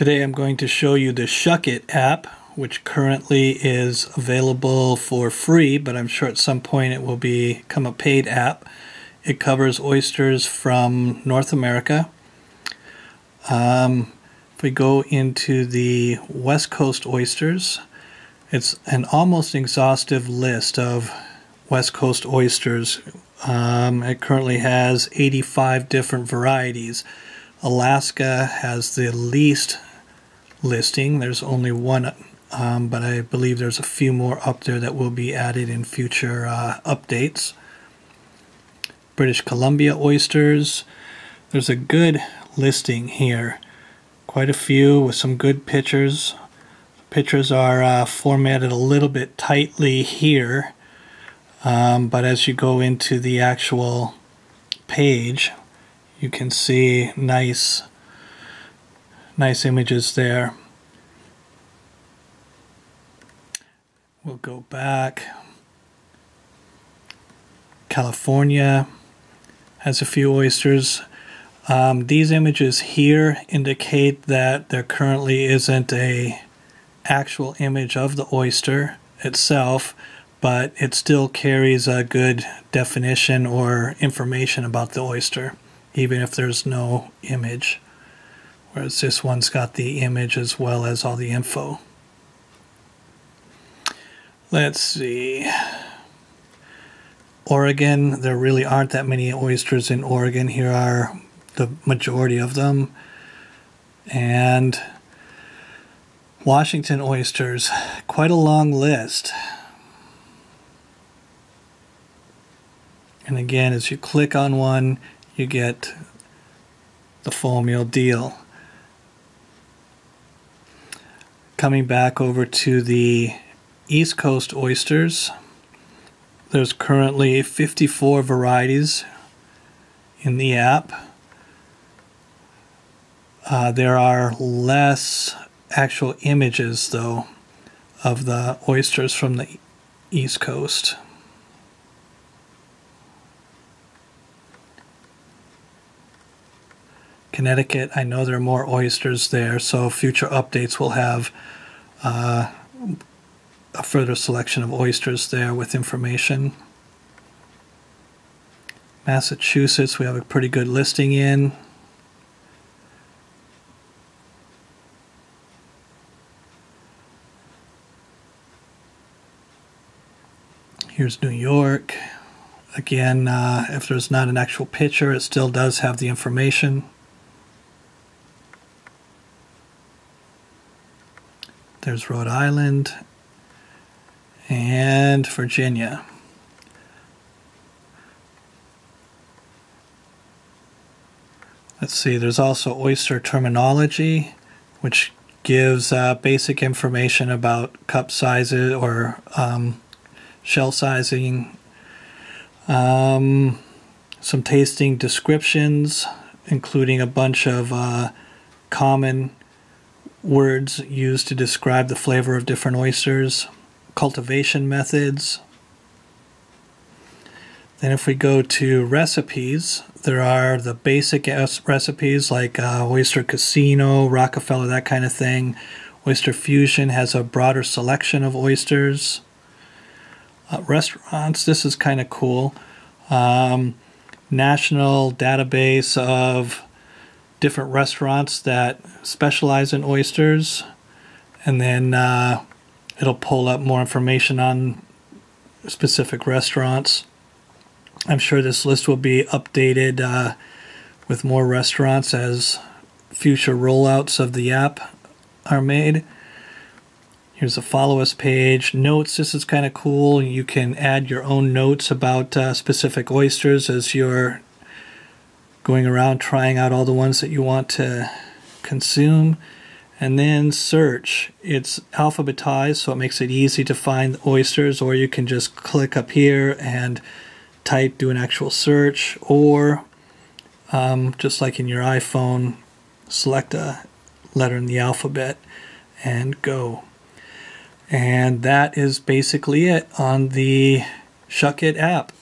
Today I'm going to show you the ShuckIT app, which currently is available for free, but I'm sure at some point it will become a paid app. It covers oysters from North America. If we go into the West Coast oysters, it's an almost exhaustive list of West Coast oysters. It currently has 85 different varieties. Alaska has the least listing. There's only one, but I believe there's a few more up there that will be added in future updates. British Columbia oysters. There's a good listing here. Quite a few with some good pictures. Pictures are formatted a little bit tightly here, but as you go into the actual page, you can see nice images there. We'll go back. California has a few oysters. These images here indicate that there currently isn't an actual image of the oyster itself, but it still carries a good definition or information about the oyster, even if there's no image. Whereas this one's got the image as well as all the info. Let's see. Oregon, there really aren't that many oysters in Oregon. Here are the majority of them. And Washington oysters, quite a long list. And again, as you click on one, you get the full meal deal. Coming back over to the East Coast oysters, there's currently 54 varieties in the app. There are less actual images, though, of the oysters from the East Coast. Connecticut, I know there are more oysters there, so future updates will have a further selection of oysters there with information. Massachusetts, we have a pretty good listing in. Here's New York. Again, if there's not an actual picture, it still does have the information. There's Rhode Island and Virginia. Let's see, there's also oyster terminology, which gives basic information about cup sizes or shell sizing. Some tasting descriptions, including a bunch of common words used to describe the flavor of different oysters, cultivation methods. Then if we go to recipes, there are the basic recipes like Oyster Casino, Rockefeller, that kind of thing. Oyster Fusion has a broader selection of oysters. Restaurants, this is kind of cool. National database of different restaurants that specialize in oysters, and then it'll pull up more information on specific restaurants. I'm sure this list will be updated with more restaurants as future rollouts of the app are made. Here's a follow us page. Notes, this is kind of cool. You can add your own notes about specific oysters as you're going around trying out all the ones that you want to consume. And then search. It's alphabetized, so it makes it easy to find oysters, or you can just click up here and type, do an actual search, or just like in your iPhone, select a letter in the alphabet and go. And that is basically it on the ShuckIT app.